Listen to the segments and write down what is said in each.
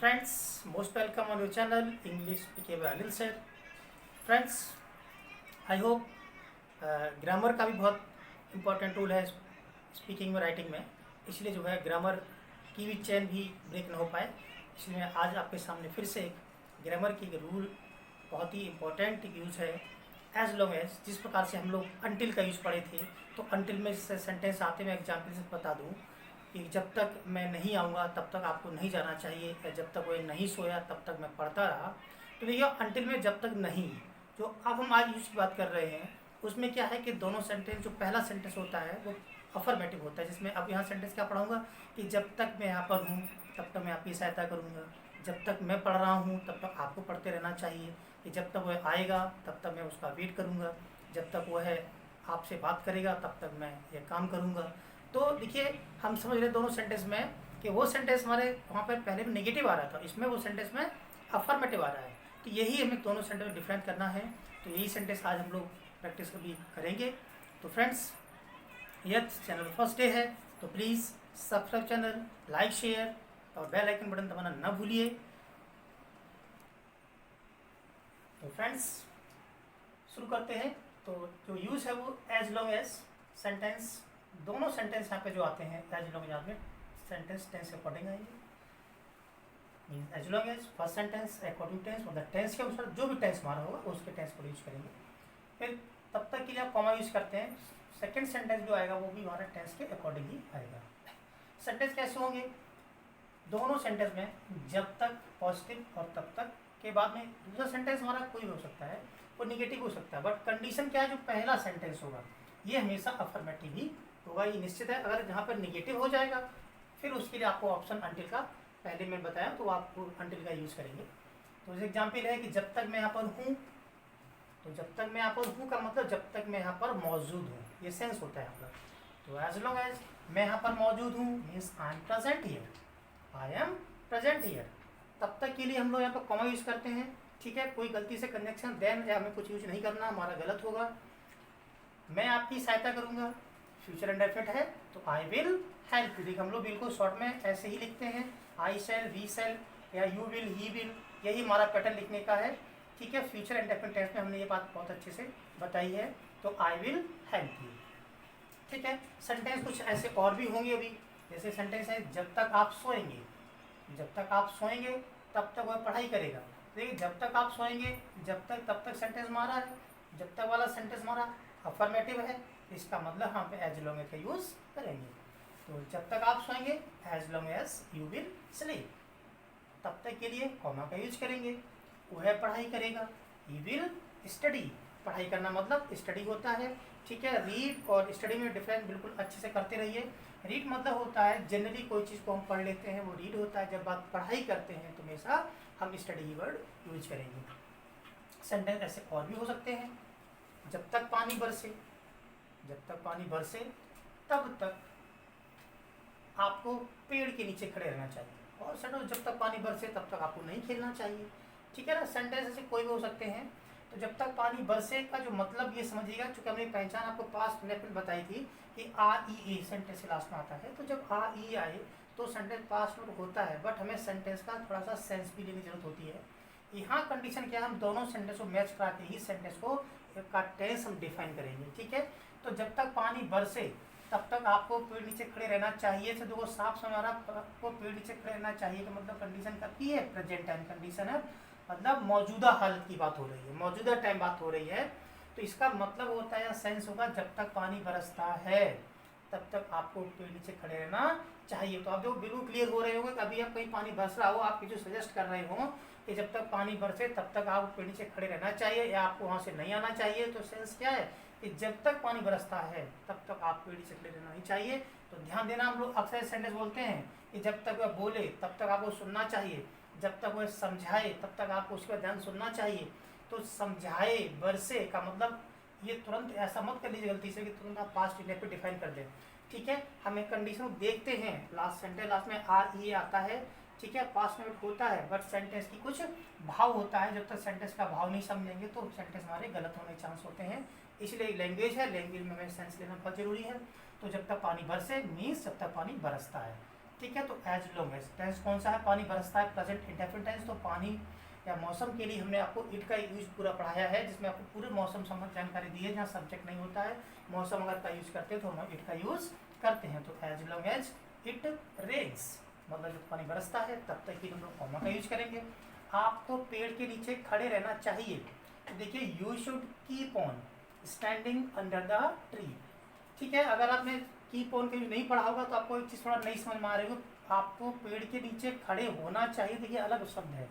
friends, most welcome on your channel English PK by Anil sir. Friends, I hope grammar का भी बहुत important tool है speaking में writing में, इसलिए जो है ग्रामर की भी चेन भी ब्रेक ना हो पाए, इसलिए आज आपके सामने फिर से एक ग्रामर की रूल बहुत ही इम्पोर्टेंट यूज़ है। एज लॉन्ग एज, जिस प्रकार से हम लोग अनटिल का यूज़ पढ़े थे, तो अनटिल में से सेंटेंस आते मैं एग्जाम्पल से बता दूँ कि जब तक मैं नहीं आऊँगा तब तक आपको नहीं जाना चाहिए, या जब तक वह नहीं सोया तब तक मैं पढ़ता रहा। तो देखिए अनटिल में जब तक नहीं, जो अब हम आज यूज की बात कर रहे हैं, उसमें क्या है कि दोनों सेंटेंस, जो पहला सेंटेंस होता है वो अफर्मेटिव होता है, जिसमें अब यहाँ सेंटेंस क्या पढ़ाऊँगा कि जब तक मैं यहाँ पर हूँ तब तक मैं आपकी सहायता करूँगा, जब तक मैं पढ़ रहा हूँ तब तक आपको पढ़ते रहना चाहिए, कि जब तक वह आएगा तब तक मैं उसका वेट करूँगा, जब तक वह आपसे बात करेगा तब तक मैं ये काम करूँगा। तो देखिए हम समझ रहे दोनों सेंटेंस में कि वो सेंटेंस हमारे वहाँ पर पहले में नेगेटिव आ रहा था, इसमें वो सेंटेंस में अफर्मेटिव आ रहा है। तो यही हमें दोनों सेंटेंस में डिफरेंस करना है, तो यही सेंटेंस आज हम लोग प्रैक्टिस कभी करेंगे। तो फ्रेंड्स, यह चैनल फर्स्ट डे है तो please subscribe channel, like, share और बेल आइकन बटन दबाना ना भूलिए। तो फ्रेंड्स शुरू करते हैं। तो जो यूज़ है वो एज लॉन्ग एज सेंटेंस, दोनों सेंटेंस यहाँ पे जो आते हैं एज लॉन्ग एज में सेंटेंस टेंस अकॉर्डिंग आएंगे। As long as first sentence according tense, मतलब टेंस के अनुसार जो भी टेंस हमारा होगा उसके टेंस को यूज करेंगे। फिर तब तक के लिए आप कॉमा यूज करते हैं, सेकंड सेंटेंस जो आएगा वो भी हमारा टेंस के अकॉर्डिंग ही आएगा। सेंटेंस कैसे होंगे? दोनों सेंटेंस में जब तक पॉजिटिव और तब तक के बाद में दूसरा सेंटेंस हमारा कोई भी हो सकता है, वो निगेटिव हो सकता है, बट कंडीशन क्या है, जो पहला सेंटेंस होगा ये हमेशा अफर्मेटिव ही होगा, ये निश्चित है। अगर जहाँ पर निगेटिव हो जाएगा फिर उसके लिए आपको ऑप्शन अनटिल का पहले मैं बताया, तो आपको अनटिल का यूज़ करेंगे। तो एग्जाम्पल है कि जब तक मैं यहाँ पर हूँ, तो जब तक मैं यहाँ पर हूँ का मतलब जब तक मैं यहाँ पर मौजूद हूँ, ये सेंस होता है यहाँ पर। तो एज लॉन्ग एज मैं यहाँ पर मौजूद हूँ means I am present here, I am present here, तब तक के लिए हम लोग यहाँ पर कॉमा यूज़ करते हैं। ठीक है, कोई गलती से कनेक्शन देन या हमें कुछ यूज नहीं करना, हमारा गलत होगा। मैं आपकी सहायता करूँगा, फ्यूचर इंडेफिनिट है तो आई विल हेल्प यू। देखिए हम लोग बिल्कुल शॉर्ट में ऐसे ही लिखते हैं, आई शैल, वी शैल या यू विल, ही विल, यही हमारा पैटर्न लिखने का है। ठीक है, फ्यूचर इंडेफिनिट टेंस में हमने ये बात बहुत अच्छे से बताई है, तो आई विल हेल्प यू। ठीक है, सेंटेंस कुछ ऐसे और भी होंगे अभी, जैसे सेंटेंस है जब तक आप सोएंगे, जब तक आप सोएंगे तब तक वह पढ़ाई करेगा। देखिए जब तक आप सोएंगे, जब तक तब तक सेंटेंस हमारा है, जब तक वाला सेंटेंस हमारा अफर्मेटिव है, इसका मतलब हम पे एज लॉन्ग एज का यूज़ करेंगे। तो जब तक आप सोएंगे as long as you will sleep, तब तक के लिए कॉमा का यूज करेंगे। वह पढ़ाई करेगा, ही विल स्टडी, पढ़ाई करना मतलब स्टडी होता है। ठीक है, रीड और स्टडी में डिफरेंस बिल्कुल अच्छे से करते रहिए। रीड मतलब होता है जनरली कोई चीज़ को हम पढ़ लेते हैं, वो रीड होता है। जब बात पढ़ाई करते हैं तो हमेशा हम स्टडी वर्ड यूज करेंगे। सेंटेंस ऐसे और भी हो सकते हैं, जब तक पानी बरसे, जब तक पानी बरसे तब तक आपको पेड़ के नीचे खड़े रहना चाहिए, और सडो जब तक पानी बरसे तब तक आपको नहीं खेलना चाहिए। ठीक है ना, सेंटेंस ऐसे कोई भी हो सकते हैं। तो जब तक पानी बरसे का जो मतलब ये समझिएगा, चूंकि हमने पहचान आपको पास्ट इंडेफिनिट बताई थी कि आ ई ए सेंटेंस के लास्ट में आता है, तो जब आ ई आए तो सेंटेंस पास्ट में होता है, बट हमें सेंटेंस का थोड़ा सा सेंस भी लेने की जरूरत होती है। यहाँ कंडीशन क्या है, हम दोनों सेंटेंस को मैच करा के ही सेंटेंस को का टेंस हम डिफाइन करेंगे। ठीक है, तो जब तक पानी बरसे तब तक आपको पेड़ नीचे खड़े रहना चाहिए। से देखो साफ समझ आ रहा, आपको पेड़ नीचे खड़े रहना चाहिए का मतलब कंडीशन कब है, प्रेजेंट टाइम कंडीशन है, मतलब मौजूदा हालत की बात हो रही है, मौजूदा टाइम बात हो रही है। तो इसका मतलब होता है या सेंस होगा, जब तक पानी बरसता है तब तक आपको पेड़ नीचे खड़े रहना चाहिए। तो आप जो बिल्कुल क्लियर हो रहे होंगे कि अभी आप कहीं पानी बरस रहा हो, आप जो सजेस्ट कर रहे हो कि जब तक पानी बरसे तब तक आप पेड़ नीचे खड़े रहना चाहिए या आपको वहाँ से नहीं आना चाहिए। तो सेंस क्या है कि जब तक पानी बरसता है तब तक आप पेड़ नीचे खड़े रहना ही चाहिए। तो ध्यान देना, हम लोग अक्सर सेंटेंस बोलते हैं कि जब तक वह बोले तब तक आपको सुनना चाहिए, जब तक वह समझाए तब तक आपको उसका ध्यान सुनना चाहिए। तो समझाए बरसे का मतलब ये तुरंत ऐसा मत कर लीजिए गलती से कि तुरंत आप पास्ट इंडेफिनिट डिफाइन कर दें। ठीक है, हम एक कंडीशन देखते हैं, लास्ट सेंटेंस लास्ट में आर ई आता है। ठीक है, पास्ट में होता है, बट सेंटेंस की कुछ भाव होता है, जब तक सेंटेंस का भाव नहीं समझेंगे तो सेंटेंस हमारे गलत होने के चांस होते हैं। इसलिए लैंग्वेज है, लैंग्वेज में हमें सेंस लेना बहुत जरूरी है। तो जब तक पानी बरसे मीन्स जब तक पानी बरसता है, ठीक है। तो एज लॉन्ग एज टेंस कौन सा है, पानी बरसता है, प्रेजेंट इंडेफिनिट टेंस। तो पानी या मौसम के लिए हमने आपको इट का यूज पूरा पढ़ाया है, जिसमें आपको पूरे मौसम संबंध जानकारी दी है। जहाँ सब्जेक्ट नहीं होता है, मौसम अगर का यूज करते हैं तो हम इट का यूज करते हैं। तो as long as it rains, मतलब जब पानी बरसता है तब तक ही हम लोग कॉमा का यूज करेंगे। आपको पेड़ के नीचे खड़े रहना चाहिए, तो देखिए you should keep on standing under the tree. ठीक है, अगर आपने कीप ऑन का यूज नहीं पढ़ा होगा तो आपको एक चीज़ थोड़ा नहीं समझ में आ रही हो। आपको पेड़ के नीचे खड़े होना चाहिए, देखिए अलग शब्द है।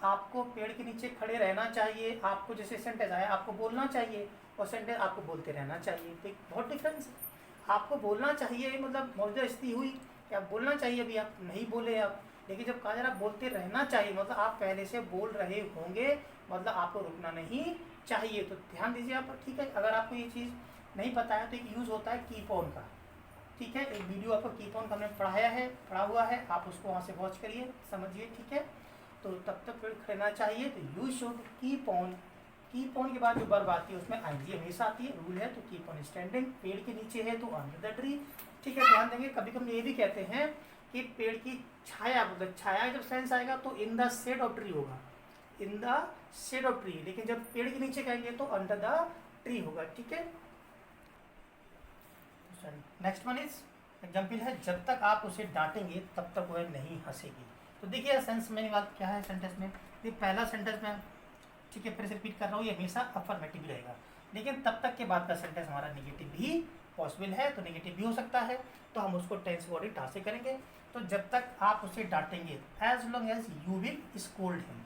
आपको पेड़ के नीचे खड़े रहना चाहिए, आपको जैसे सेंटेंस आया आपको बोलना चाहिए, और सेंटेंस आपको बोलते रहना चाहिए। तो बहुत डिफरेंस है। आपको बोलना चाहिए मतलब मौजूदा स्थिति हुई कि आप बोलना चाहिए, अभी आप नहीं बोले आप, लेकिन जब कहा जा रहा बोलते रहना चाहिए मतलब आप पहले से बोल रहे होंगे, मतलब आपको रुकना नहीं चाहिए। तो ध्यान दीजिए आप, ठीक है। अगर आपको ये चीज़ नहीं पता है तो एक यूज़ होता है कीप ऑन का, ठीक है। एक वीडियो आपको कीप ऑन का हमने पढ़ा हुआ है, आप उसको वहाँ से वॉच करिए, समझिए, ठीक है। तो तब तक पेड़ खड़ना चाहिए, तो you should keep on. Keep on के बाद जो वर्ब आती है उसमें आईएनजी हमेशा आती है, रूल है। तो कीप ऑन स्टैंडिंग, पेड़ के नीचे है तो अंडर द ट्री, ठीक है। ध्यान देंगे, कभी कभी ये भी कहते हैं कि पेड़ की छाया, मतलब छाया जब सेंस आएगा तो in the shade of tree होगा, in the shade of tree, लेकिन जब पेड़ के नीचे कहेंगे तो अंडर द ट्री होगा, ठीक है। नेक्स्ट वन इज एग्जाम्पल है, जब तक आप उसे डांटेंगे तब तक वह नहीं हंसेगी। तो देखिए सेंस मैंने बात क्या है सेंटेंस में, ये पहला सेंटेंस में, ठीक है, फिर से रिपीट कर रहा हूँ, ये हमेशा अफर्मेटिव रहेगा, लेकिन तब तक के बाद का सेंटेंस हमारा नेगेटिव भी पॉसिबल है, तो नेगेटिव भी हो सकता है, तो हम उसको टेंस बॉडी टा से करेंगे। तो जब तक आप उसे डांटेंगे, as long as you will scold him,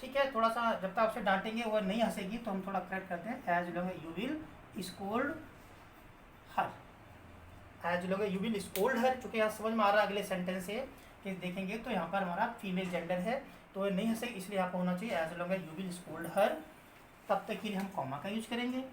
ठीक है। थोड़ा सा जब तक आप उसे डांटेंगे वह नहीं हंसेगी, तो हम थोड़ा करेक्ट करते हैं, as long as you will scold her, as long as you will scold her. चूंकि यहाँ समझ में आ रहा है अगले सेंटेंस से कि देखेंगे तो यहाँ पर हमारा फीमेल जेंडर है, तो ये नहीं हंसे, इसलिए आपको होना चाहिए as long as you will scold her, तब तक के लिए हम कॉमा का यूज करेंगे।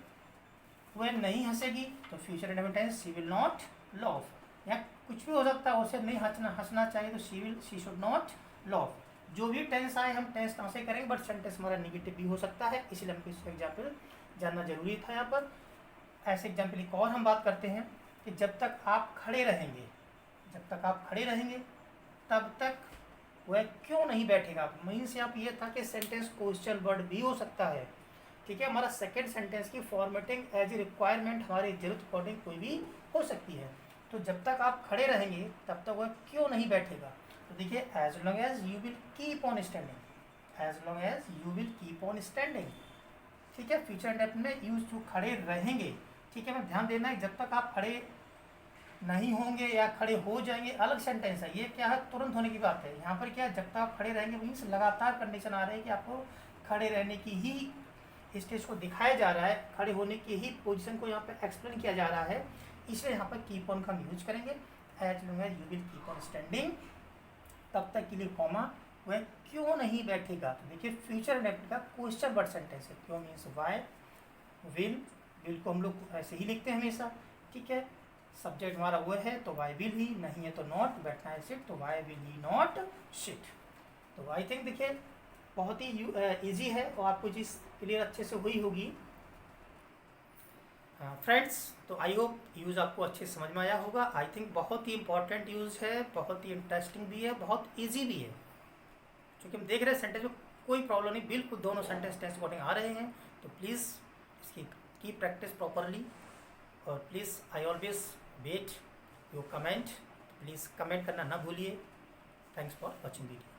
वह नहीं हंसेगी तो future indefinite tense she will not laugh, या कुछ भी हो सकता है, उसे नहीं हंसना चाहिए तो शी शुड नॉट लाफ। जो भी टेंस आए हम टेंस कहाँ से करेंगे, बट सेंटेंस हमारा नेगेटिव भी हो सकता है, इसलिए हमको इसका एग्जाम्पल जानना जरूरी था यहाँ पर। ऐसे एग्जाम्पल एक और हम बात करते हैं कि जब तक आप खड़े रहेंगे, जब तक आप खड़े रहेंगे तब तक वह क्यों नहीं बैठेगा। मीन्स यहाँ पे ये था कि सेंटेंस क्वेश्चन वर्ड भी हो सकता है, ठीक है। हमारा सेकंड सेंटेंस की फॉर्मेटिंग एज ए रिक्वायरमेंट हमारी जरूरत अकॉर्डिंग कोई भी हो सकती है। तो जब तक आप खड़े रहेंगे तब तक वह क्यों नहीं बैठेगा। तो देखिए as long as you will keep on standing, as long as you will keep on standing, ठीक है। फ्यूचर इंडेफिनिट में यूज टू खड़े रहेंगे, ठीक है। मैं ध्यान देना है, जब तक आप खड़े नहीं होंगे या खड़े हो जाएंगे अलग सेंटेंस है, ये क्या है तुरंत होने की बात है। यहाँ पर क्या जब तक आप खड़े रहेंगे मीन्स लगातार कंडीशन आ रही है कि आपको खड़े रहने की ही स्टेज को दिखाया जा रहा है, खड़े होने की ही पोजीशन को यहाँ पर एक्सप्लेन किया जा रहा है, इसलिए यहाँ पर कीप ऑन का हम यूज करेंगे। As long as you will keep on standing, तब तक के लिए कॉमा, वह क्यों नहीं बैठेगा। तो देखिए फ्यूचर इंडेफिनिट का क्वेश्चन वर्ड सेंटेंस है, क्यों मीन्स वाई, विल को हम लोग ऐसे ही लिखते हैं हमेशा, ठीक है। सब्जेक्ट हमारा वो है तो वाई विल ही, नहीं है तो नॉट, बैठना है सिट तो why will he not sit. तो आई थिंक देखिए बहुत ही इजी है और आपको चीज़ क्लियर अच्छे से हुई होगी फ्रेंड्स। तो आई होप यूज़ आपको अच्छे से समझ में आया होगा। आई थिंक बहुत ही इंपॉर्टेंट यूज़ है, बहुत ही इंटरेस्टिंग भी है, बहुत ईजी भी है, क्योंकि हम देख रहे हैं सेंटेंस में कोई प्रॉब्लम नहीं, बिल्कुल दोनों सेंटेंस टेस्ट अकॉर्डिंग आ रहे हैं। तो प्लीज़ इसकी की प्रैक्टिस प्रॉपरली, और please I always wait your comment, please comment करना ना भूलिए। Thanks for watching video.